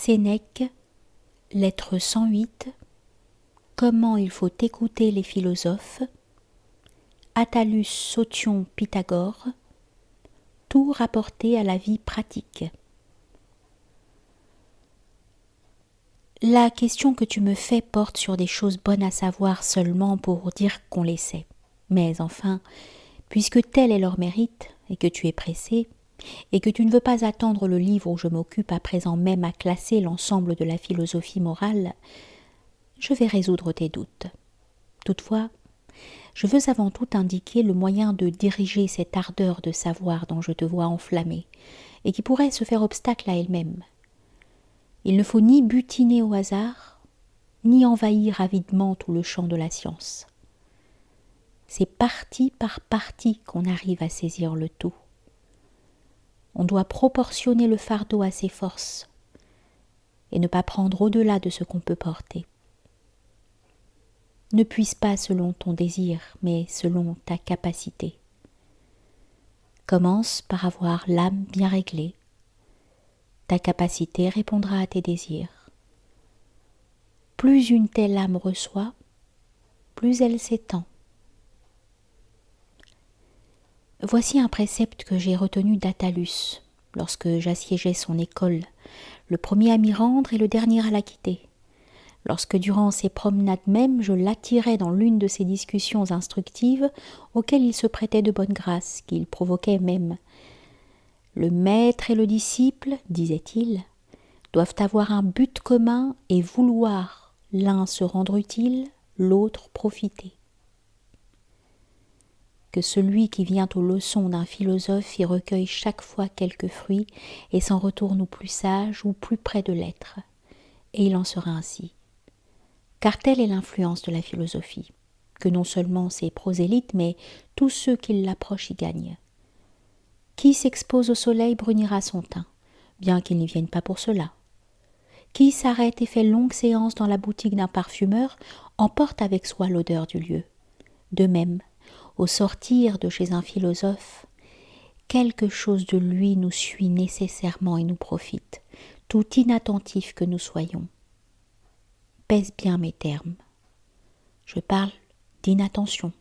Sénèque, lettre 108, comment il faut écouter les philosophes, Attalus Sotion Pythagore, tout rapporté à la vie pratique. La question que tu me fais porte sur des choses bonnes à savoir seulement pour dire qu'on les sait. Mais enfin, puisque tel est leur mérite, et que tu es pressé, et que tu ne veux pas attendre le livre où je m'occupe à présent même à classer l'ensemble de la philosophie morale, je vais résoudre tes doutes. Toutefois, je veux avant tout indiquer le moyen de diriger cette ardeur de savoir dont je te vois enflammé, et qui pourrait se faire obstacle à elle-même. Il ne faut ni butiner au hasard, ni envahir avidement tout le champ de la science. C'est partie par partie qu'on arrive à saisir le tout. On doit proportionner le fardeau à ses forces, et ne pas prendre au-delà de ce qu'on peut porter. Ne puise pas selon ton désir, mais selon ta capacité. Commence par avoir l'âme bien réglée. Ta capacité répondra à tes désirs. Plus une telle âme reçoit, plus elle s'étend. Voici un précepte que j'ai retenu d'Attalus, lorsque j'assiégeais son école, le premier à m'y rendre et le dernier à la quitter. Lorsque durant ces promenades même, je l'attirais dans l'une de ces discussions instructives auxquelles il se prêtait de bonne grâce, qu'il provoquait même. Le maître et le disciple, disait-il, doivent avoir un but commun et vouloir l'un se rendre utile, l'autre profiter. Que celui qui vient aux leçons d'un philosophe y recueille chaque fois quelques fruits et s'en retourne ou plus sage ou plus près de l'être. Et il en sera ainsi. Car telle est l'influence de la philosophie, que non seulement ses prosélytes, mais tous ceux qui l'approchent y gagnent. Qui s'expose au soleil brunira son teint, bien qu'il n'y vienne pas pour cela. Qui s'arrête et fait longue séance dans la boutique d'un parfumeur emporte avec soi l'odeur du lieu. De même, au sortir de chez un philosophe, quelque chose de lui nous suit nécessairement et nous profite, tout inattentifs que nous soyons. Pèse bien mes termes. Je parle d'inattention,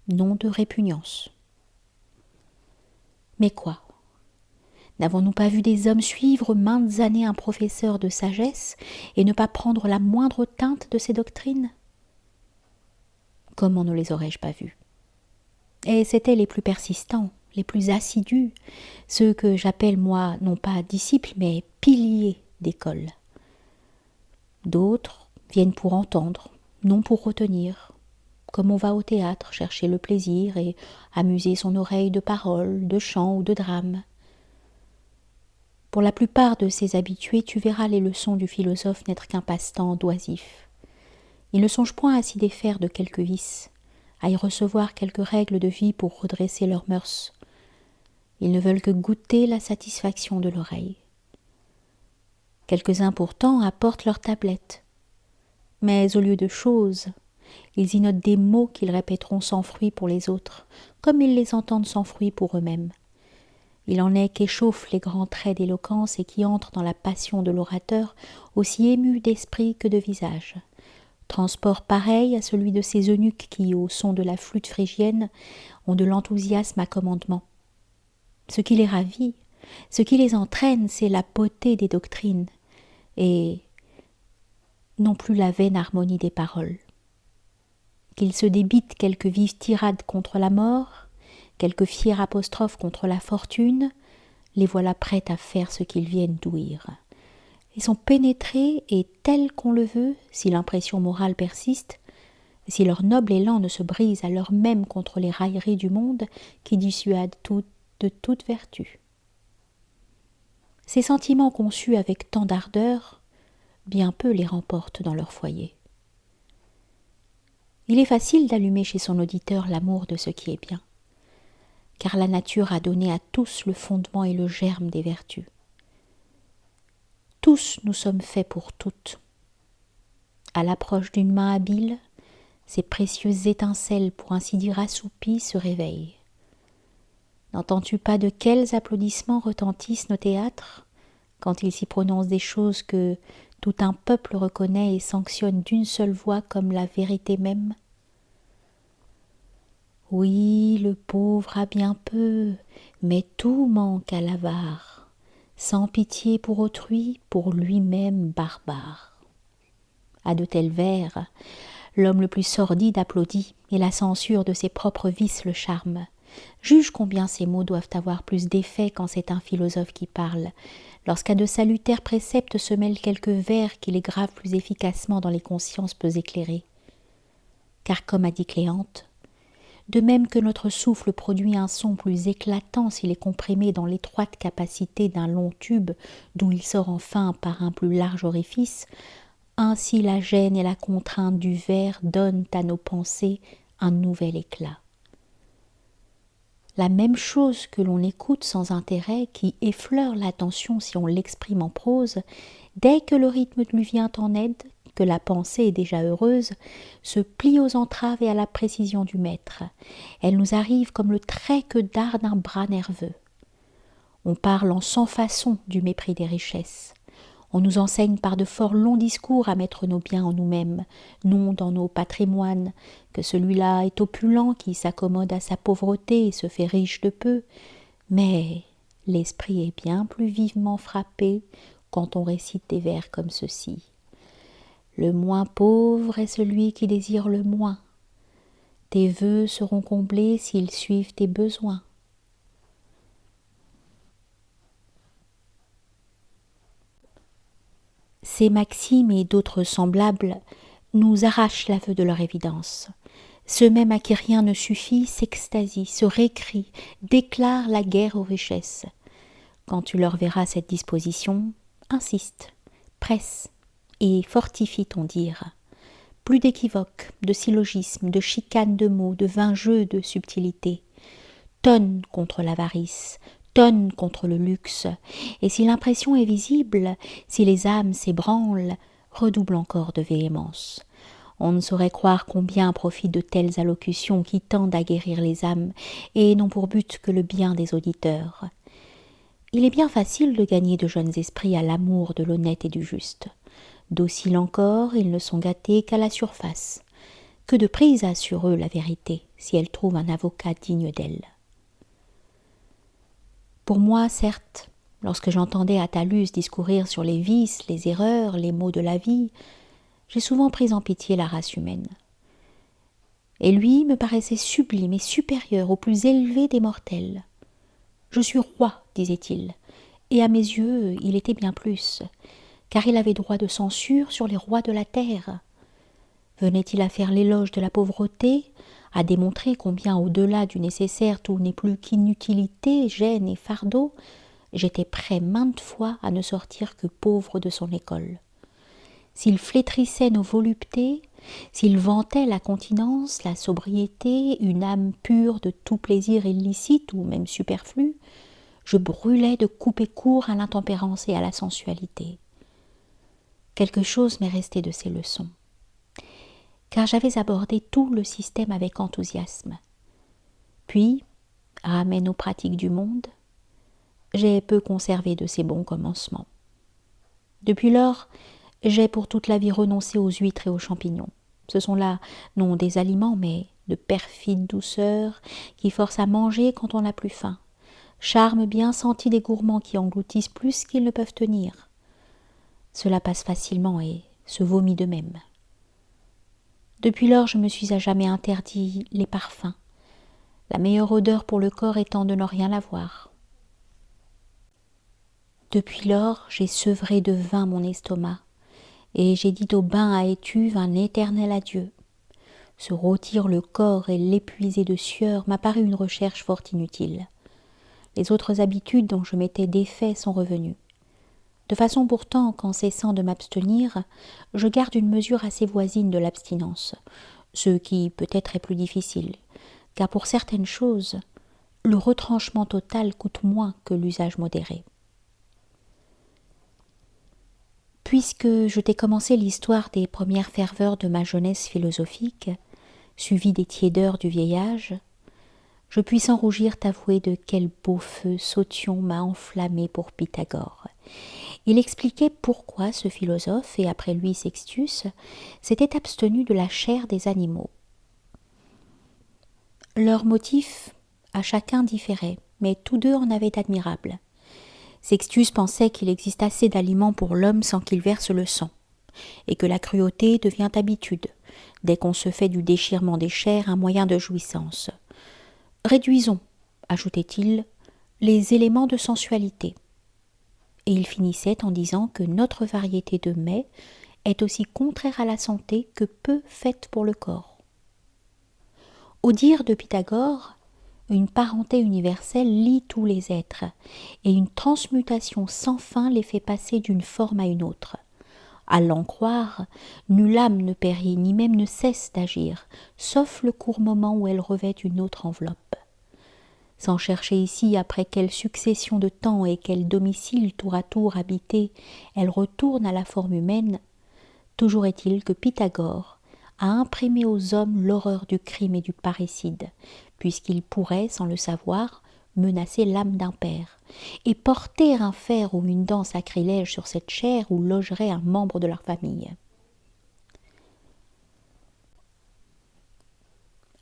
non de répugnance. Mais quoi ? N'avons-nous pas vu des hommes suivre maintes années un professeur de sagesse et ne pas prendre la moindre teinte de ses doctrines ? Comment ne les aurais-je pas vus ? Et c'étaient les plus persistants, les plus assidus, ceux que j'appelle moi non pas disciples mais piliers d'école. D'autres viennent pour entendre, non pour retenir, comme on va au théâtre chercher le plaisir et amuser son oreille de paroles, de chants ou de drames. Pour la plupart de ces habitués, tu verras les leçons du philosophe n'être qu'un passe-temps oisif. Ils ne songent point à s'y défaire de quelques vices, à y recevoir quelques règles de vie pour redresser leurs mœurs. Ils ne veulent que goûter la satisfaction de l'oreille. Quelques-uns pourtant apportent leur tablette. Mais au lieu de choses, ils y notent des mots qu'ils répéteront sans fruit pour les autres, comme ils les entendent sans fruit pour eux-mêmes. Il en est qu'échauffent les grands traits d'éloquence et qui entrent dans la passion de l'orateur, aussi ému d'esprit que de visage. Transport pareil à celui de ces eunuques qui, au son de la flûte phrygienne, ont de l'enthousiasme à commandement. Ce qui les ravit, ce qui les entraîne, c'est la beauté des doctrines, et non plus la vaine harmonie des paroles. Qu'ils se débitent quelques vives tirades contre la mort, quelques fières apostrophes contre la fortune, les voilà prêts à faire ce qu'ils viennent d'ouïr. Ils sont pénétrés et tels qu'on le veut, si l'impression morale persiste, si leur noble élan ne se brise alors même contre les railleries du monde qui dissuadent de toute vertu. Ces sentiments conçus avec tant d'ardeur, bien peu les remportent dans leur foyer. Il est facile d'allumer chez son auditeur l'amour de ce qui est bien, car la nature a donné à tous le fondement et le germe des vertus. Tous nous sommes faits pour toutes. À l'approche d'une main habile, ces précieuses étincelles, pour ainsi dire assoupies, se réveillent. N'entends-tu pas de quels applaudissements retentissent nos théâtres quand il s'y prononce des choses que tout un peuple reconnaît et sanctionne d'une seule voix comme la vérité même? Oui, le pauvre a bien peu, mais tout manque à l'avare, sans pitié pour autrui, pour lui-même barbare. À de tels vers, l'homme le plus sordide applaudit, et la censure de ses propres vices le charme. Juge combien ces mots doivent avoir plus d'effet quand c'est un philosophe qui parle, lorsqu'à de salutaires préceptes se mêlent quelques vers qui les gravent plus efficacement dans les consciences peu éclairées. Car comme a dit Cléante, de même que notre souffle produit un son plus éclatant s'il est comprimé dans l'étroite capacité d'un long tube d'où il sort enfin par un plus large orifice, ainsi la gêne et la contrainte du vers donnent à nos pensées un nouvel éclat. La même chose que l'on écoute sans intérêt, qui effleure l'attention si on l'exprime en prose, dès que le rythme lui vient en aide, que la pensée est déjà heureuse, se plie aux entraves et à la précision du maître. Elle nous arrive comme le trait que dard d'un bras nerveux. On parle en sans façon du mépris des richesses. On nous enseigne par de fort longs discours à mettre nos biens en nous-mêmes, non dans nos patrimoines, que celui-là est opulent qui s'accommode à sa pauvreté et se fait riche de peu. Mais l'esprit est bien plus vivement frappé quand on récite des vers comme ceux-ci. Le moins pauvre est celui qui désire le moins. Tes vœux seront comblés s'ils suivent tes besoins. Ces maximes et d'autres semblables nous arrachent l'aveu de leur évidence. Ceux mêmes à qui rien ne suffit s'extasient, se récrient, déclarent la guerre aux richesses. Quand tu leur verras cette disposition, insiste, presse et fortifie ton dire. Plus d'équivoques, de syllogismes, de chicanes de mots, de vains jeux de subtilité. Tonne contre l'avarice, tonne contre le luxe, et si l'impression est visible, si les âmes s'ébranlent, redouble encore de véhémence. On ne saurait croire combien profitent de telles allocutions qui tendent à guérir les âmes et n'ont pour but que le bien des auditeurs. Il est bien facile de gagner de jeunes esprits à l'amour de l'honnête et du juste. Dociles encore, ils ne sont gâtés qu'à la surface. Que de prise a sur eux la vérité, si elle trouve un avocat digne d'elle. Pour moi, certes, lorsque j'entendais Attalus discourir sur les vices, les erreurs, les maux de la vie, j'ai souvent pris en pitié la race humaine. Et lui me paraissait sublime et supérieur au plus élevé des mortels. Je suis roi, disait-il, et à mes yeux, il était bien plus, car il avait droit de censure sur les rois de la terre. Venait-il à faire l'éloge de la pauvreté, à démontrer combien au-delà du nécessaire tout n'est plus qu'inutilité, gêne et fardeau, j'étais prêt maintes fois à ne sortir que pauvre de son école. S'il flétrissait nos voluptés, s'il vantait la continence, la sobriété, une âme pure de tout plaisir illicite ou même superflu, je brûlais de couper court à l'intempérance et à la sensualité. Quelque chose m'est resté de ces leçons, car j'avais abordé tout le système avec enthousiasme. Puis, ramène aux pratiques du monde, j'ai peu conservé de ces bons commencements. Depuis lors, j'ai pour toute la vie renoncé aux huîtres et aux champignons. Ce sont là non des aliments, mais de perfides douceurs qui forcent à manger quand on n'a plus faim. Charme bien senti des gourmands qui engloutissent plus qu'ils ne peuvent tenir. Cela passe facilement et se vomit de même. Depuis lors, je me suis à jamais interdit les parfums, la meilleure odeur pour le corps étant de ne rien avoir. Depuis lors, j'ai sevré de vin mon estomac, et j'ai dit au bain à étuve un éternel adieu. Se rôtir le corps et l'épuiser de sueur m'a paru une recherche fort inutile. Les autres habitudes dont je m'étais défait sont revenues. De façon pourtant qu'en cessant de m'abstenir, je garde une mesure assez voisine de l'abstinence, ce qui peut-être est plus difficile, car pour certaines choses, le retranchement total coûte moins que l'usage modéré. Puisque je t'ai commencé l'histoire des premières ferveurs de ma jeunesse philosophique, suivie des tiédeurs du vieil âge, je puis sans rougir t'avouer de quel beau feu Sotion m'a enflammé pour Pythagore, Il expliquait pourquoi ce philosophe, et après lui Sextius, s'était abstenu de la chair des animaux. Leurs motifs à chacun différaient, mais tous deux en avaient d'admirables. Sextius pensait qu'il existe assez d'aliments pour l'homme sans qu'il verse le sang, et que la cruauté devient habitude, dès qu'on se fait du déchirement des chairs un moyen de jouissance. Réduisons, ajoutait-il, les éléments de sensualité. Et il finissait en disant que notre variété de mets est aussi contraire à la santé que peu faite pour le corps. Au dire de Pythagore, une parenté universelle lie tous les êtres, et une transmutation sans fin les fait passer d'une forme à une autre. À l'en croire, nulle âme ne périt, ni même ne cesse d'agir, sauf le court moment où elle revêt une autre enveloppe. Sans chercher ici après quelle succession de temps et quel domicile tour à tour habité elle retourne à la forme humaine, toujours est-il que Pythagore a imprimé aux hommes l'horreur du crime et du parricide, puisqu'il pourrait, sans le savoir, menacer l'âme d'un père, et porter un fer ou une dent sacrilège sur cette chair où logerait un membre de leur famille.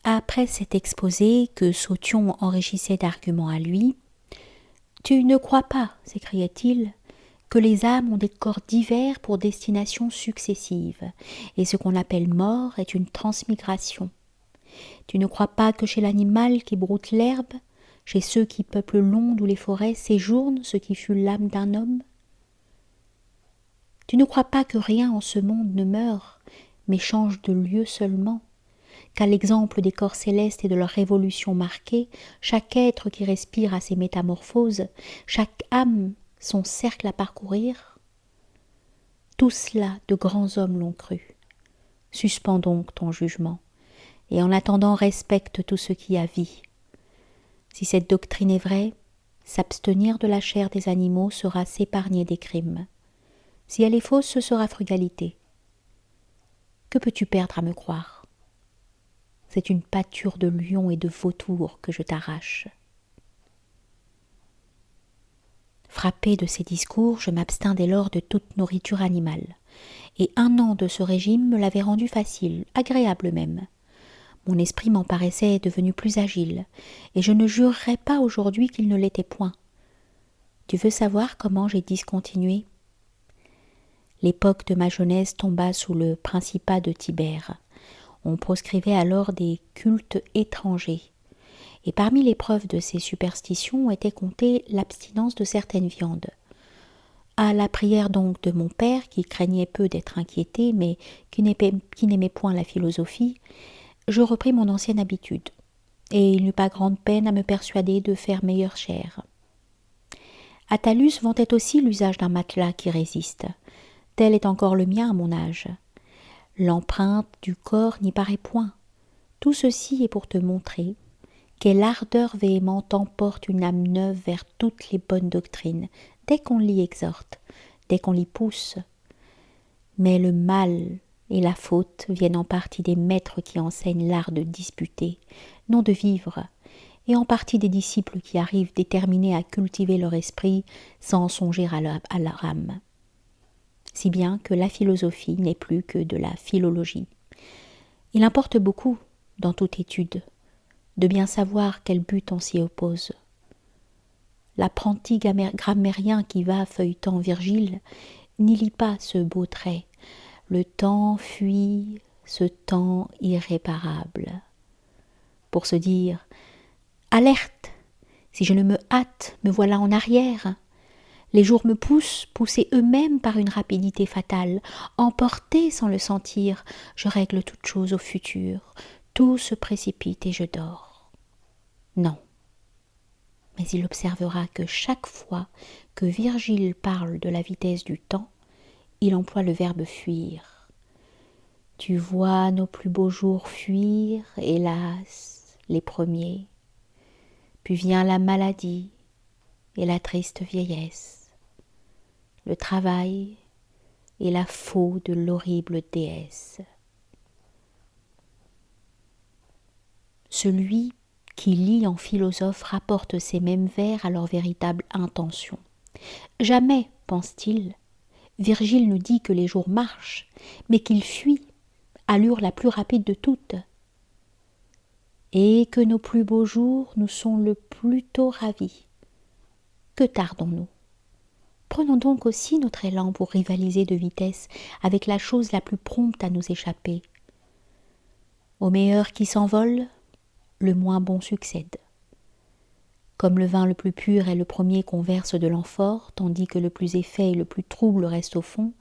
Après cet exposé que Sauthion enrichissait d'arguments à lui, « Tu ne crois pas, s'écriait-il, que les âmes ont des corps divers pour destinations successives, et ce qu'on appelle mort est une transmigration. Tu ne crois pas que chez l'animal qui broute l'herbe, chez ceux qui peuplent l'onde ou les forêts, séjourne ce qui fut l'âme d'un homme? Tu ne crois pas que rien en ce monde ne meurt, mais change de lieu seulement, qu'à l'exemple des corps célestes et de leur révolution marquée, chaque être qui respire a ses métamorphoses, chaque âme son cercle à parcourir? Tout cela de grands hommes l'ont cru. Suspends donc ton jugement, et en attendant respecte tout ce qui a vie. Si cette doctrine est vraie, s'abstenir de la chair des animaux sera s'épargner des crimes. Si elle est fausse, ce sera frugalité. Que peux-tu perdre à me croire? C'est une pâture de lion et de vautour que je t'arrache. Frappé de ces discours, je m'abstins dès lors de toute nourriture animale, et 1 an de ce régime me l'avait rendu facile, agréable même. Mon esprit m'en paraissait devenu plus agile, et je ne jurerais pas aujourd'hui qu'il ne l'était point. Tu veux savoir comment j'ai discontinué? L'époque de ma jeunesse tomba sous le principat de Tibère. On proscrivait alors des cultes étrangers, et parmi les preuves de ces superstitions était comptée l'abstinence de certaines viandes. À la prière donc de mon père, qui craignait peu d'être inquiété, mais qui n'aimait point la philosophie, je repris mon ancienne habitude, et il n'eut pas grande peine à me persuader de faire meilleure chère. Attalus vantait aussi l'usage d'un matelas qui résiste. Tel est encore le mien à mon âge. L'empreinte du corps n'y paraît point. Tout ceci est pour te montrer quelle ardeur véhémente emporte une âme neuve vers toutes les bonnes doctrines, dès qu'on l'y exhorte, dès qu'on l'y pousse. Mais le mal et la faute viennent en partie des maîtres qui enseignent l'art de disputer, non de vivre, et en partie des disciples qui arrivent déterminés à cultiver leur esprit sans songer à leur âme. Si bien que la philosophie n'est plus que de la philologie. Il importe beaucoup, dans toute étude, de bien savoir quel but on s'y oppose. L'apprenti grammairien qui va feuilletant Virgile n'y lit pas ce beau trait. Le temps fuit, ce temps irréparable. Pour se dire « Alerte! Si je ne me hâte, me voilà en arrière !» Les jours me poussent, poussés eux-mêmes par une rapidité fatale. Emporté sans le sentir, je règle toute chose au futur. Tout se précipite et je dors. Non. Mais il observera que chaque fois que Virgile parle de la vitesse du temps, il emploie le verbe fuir. Tu vois nos plus beaux jours fuir, hélas, les premiers. Puis vient la maladie et la triste vieillesse, le travail et la faux de l'horrible déesse. Celui qui lit en philosophe rapporte ces mêmes vers à leur véritable intention. Jamais, pense-t-il. Virgile nous dit que les jours marchent, mais qu'ils fuient, allure la plus rapide de toutes. Et que nos plus beaux jours nous sont le plus tôt ravis. Que tardons-nous? Prenons donc aussi notre élan pour rivaliser de vitesse avec la chose la plus prompte à nous échapper. Au meilleur qui s'envole, le moins bon succède. Comme le vin le plus pur est le premier qu'on verse de l'amphore, tandis que le plus épais et le plus trouble reste au fond,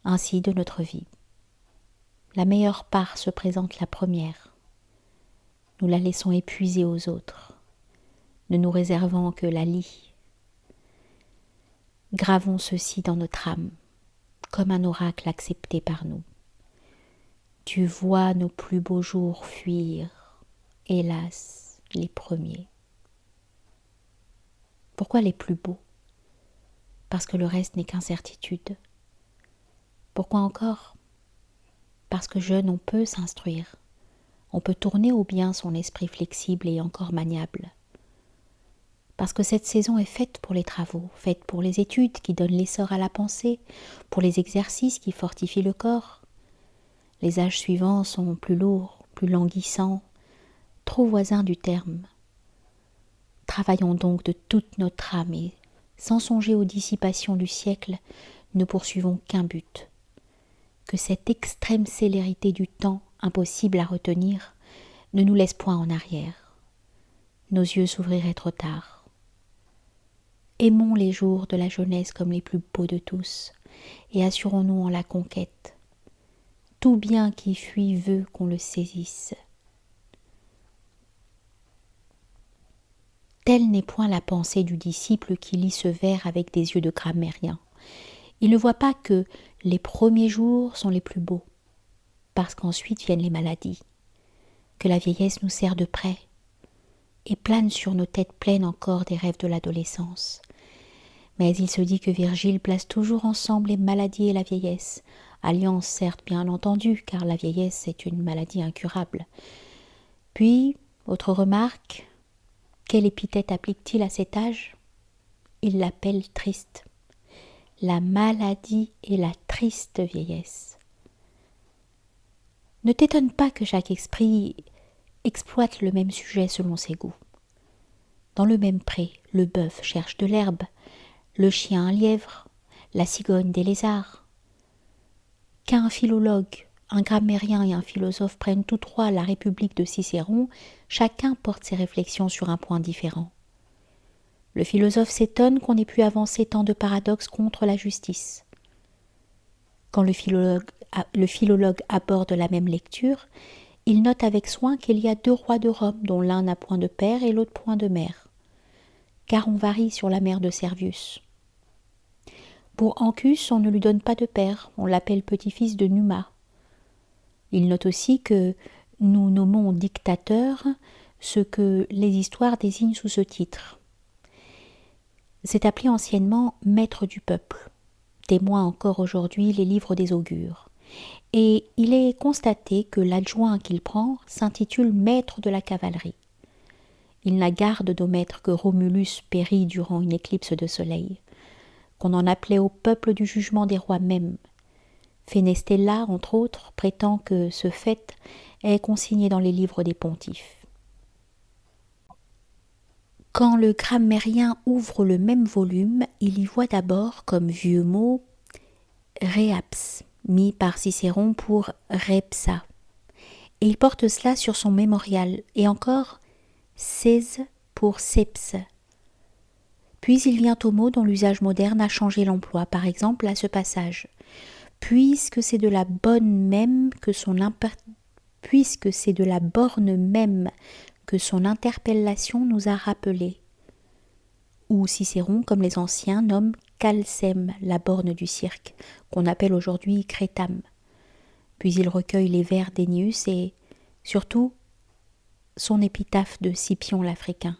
ainsi de notre vie. La meilleure part se présente la première. Nous la laissons épuiser aux autres, ne nous réservant que la lie. Gravons ceci dans notre âme, comme un oracle accepté par nous. Tu vois nos plus beaux jours fuir, hélas, les premiers. Pourquoi les plus beaux? Parce que le reste n'est qu'incertitude. Pourquoi encore? Parce que jeune on peut s'instruire, on peut tourner au bien son esprit flexible et encore maniable. Parce que cette saison est faite pour les travaux, faite pour les études qui donnent l'essor à la pensée, pour les exercices qui fortifient le corps. Les âges suivants sont plus lourds, plus languissants, trop voisins du terme. Travaillons donc de toute notre âme et, sans songer aux dissipations du siècle, ne poursuivons qu'un but. Que cette extrême célérité du temps, impossible à retenir, ne nous laisse point en arrière. Nos yeux s'ouvriraient trop tard. Aimons les jours de la jeunesse comme les plus beaux de tous, et assurons-nous en la conquête. Tout bien qui fuit veut qu'on le saisisse. Telle n'est point la pensée du disciple qui lit ce vers avec des yeux de grammairien. Il ne voit pas que les premiers jours sont les plus beaux, parce qu'ensuite viennent les maladies, que la vieillesse nous serre de près et plane sur nos têtes pleines encore des rêves de l'adolescence. Mais il se dit que Virgile place toujours ensemble les maladies et la vieillesse, alliance certes bien entendue, car la vieillesse est une maladie incurable. Puis, autre remarque, quelle épithète applique-t-il à cet âge? Il l'appelle triste. La maladie et la triste vieillesse. Ne t'étonne pas que chaque esprit exploite le même sujet selon ses goûts. Dans le même pré, le bœuf cherche de l'herbe, le chien un lièvre, la cigogne des lézards. Qu'un philologue, un grammairien et un philosophe prennent tous trois la République de Cicéron, chacun porte ses réflexions sur un point différent. Le philosophe s'étonne qu'on ait pu avancer tant de paradoxes contre la justice. Quand le philologue aborde la même lecture, il note avec soin qu'il y a deux rois de Rome, dont l'un n'a point de père et l'autre point de mère. Car on varie sur la mère de Servius. Pour Ancus, on ne lui donne pas de père, on l'appelle petit-fils de Numa. Il note aussi que nous nommons dictateur ce que les histoires désignent sous ce titre. C'est appelé anciennement maître du peuple, témoin encore aujourd'hui les livres des augures. Et il est constaté que l'adjoint qu'il prend s'intitule maître de la cavalerie. Il n'a garde d'au maître que Romulus périt durant une éclipse de soleil, qu'on en appelait au peuple du jugement des rois même. Fenestella, entre autres, prétend que ce fait est consigné dans les livres des pontifes. Quand le grammairien ouvre le même volume, il y voit d'abord comme vieux mot reaps, mis par Cicéron pour repsa. Et il porte cela sur son mémorial, et encore seize pour seps. Puis il vient au mot dont l'usage moderne a changé l'emploi, par exemple à ce passage. Puisque c'est de la borne même que son interpellation nous a rappelé. Ou Cicéron, comme les anciens, nomme calcem, la borne du cirque, qu'on appelle aujourd'hui crétam. Puis il recueille les vers d'Ennius et, surtout, son épitaphe de Scipion l'Africain.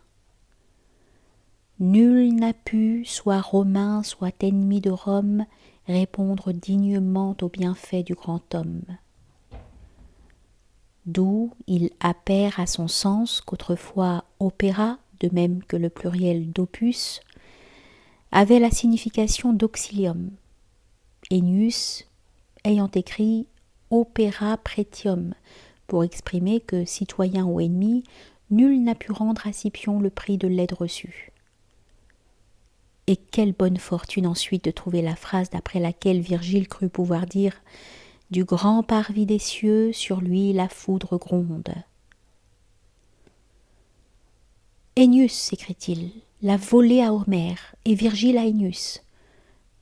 Nul n'a pu, soit romain, soit ennemi de Rome, répondre dignement aux bienfaits du grand homme. D'où il appert à son sens qu'autrefois opéra, de même que le pluriel d'opus, avait la signification d'auxilium, Ennius ayant écrit opera pretium pour exprimer que, citoyen ou ennemi, nul n'a pu rendre à Scipion le prix de l'aide reçue. Et quelle bonne fortune ensuite de trouver la phrase d'après laquelle Virgile crut pouvoir dire « Du grand parvis des cieux, sur lui la foudre gronde ». Ennius, s'écrie-t-il, l'a volé à Homère et Virgile à Ennius,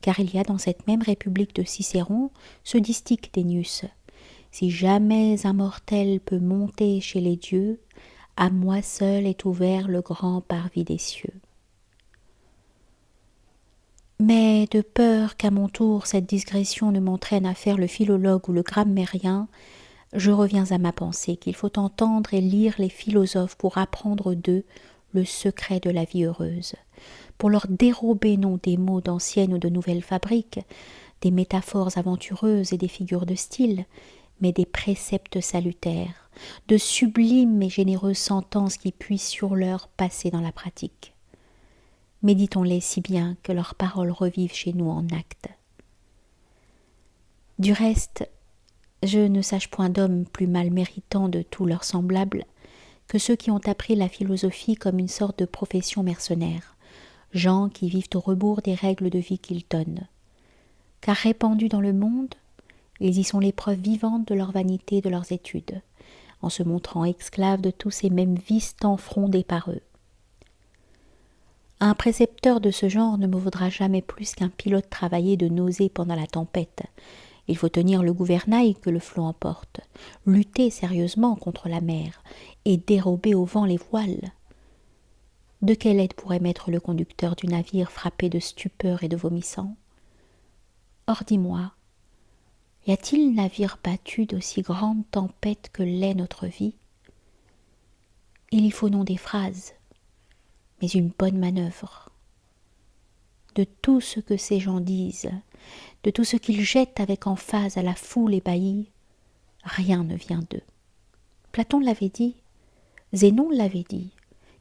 car il y a dans cette même république de Cicéron ce distique d'Ennius. Si jamais un mortel peut monter chez les dieux, à moi seul est ouvert le grand parvis des cieux. Mais de peur qu'à mon tour cette digression ne m'entraîne à faire le philologue ou le grammairien, je reviens à ma pensée qu'il faut entendre et lire les philosophes pour apprendre d'eux le secret de la vie heureuse, pour leur dérober non des mots d'anciennes ou de nouvelles fabriques, des métaphores aventureuses et des figures de style, mais des préceptes salutaires, de sublimes et généreuses sentences qui puissent sur l'heure passer dans la pratique. Méditons-les si bien que leurs paroles revivent chez nous en actes. Du reste, je ne sache point d'hommes plus mal méritants de tous leurs semblables que ceux qui ont appris la philosophie comme une sorte de profession mercenaire, gens qui vivent au rebours des règles de vie qu'ils donnent. Car répandus dans le monde, ils y sont les preuves vivantes de leur vanité et de leurs études, en se montrant esclaves de tous ces mêmes vices tant frondés par eux. Un précepteur de ce genre ne me vaudra jamais plus qu'un pilote travaillé de nausées pendant la tempête. Il faut tenir le gouvernail que le flot emporte, lutter sérieusement contre la mer et dérober au vent les voiles. De quelle aide pourrait m'être le conducteur du navire frappé de stupeur et de vomissant? Or dis-moi, y a-t-il navire battu d'aussi grande tempête que l'est notre vie? Il y faut non des phrases, mais une bonne manœuvre. De tout ce que ces gens disent, de tout ce qu'ils jettent avec emphase à la foule ébahie, rien ne vient d'eux. Platon l'avait dit, Zénon l'avait dit,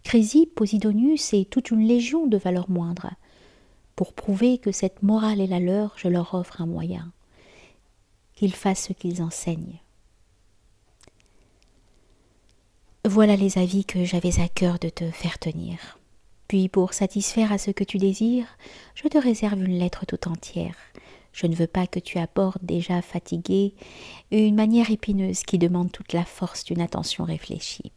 Chrysippe, Posidonius et toute une légion de valeurs moindres. Pour prouver que cette morale est la leur, je leur offre un moyen, qu'ils fassent ce qu'ils enseignent. Voilà les avis que j'avais à cœur de te faire tenir. Puis, pour satisfaire à ce que tu désires, je te réserve une lettre tout entière. Je ne veux pas que tu abordes, déjà fatigué, une manière épineuse qui demande toute la force d'une attention réfléchie.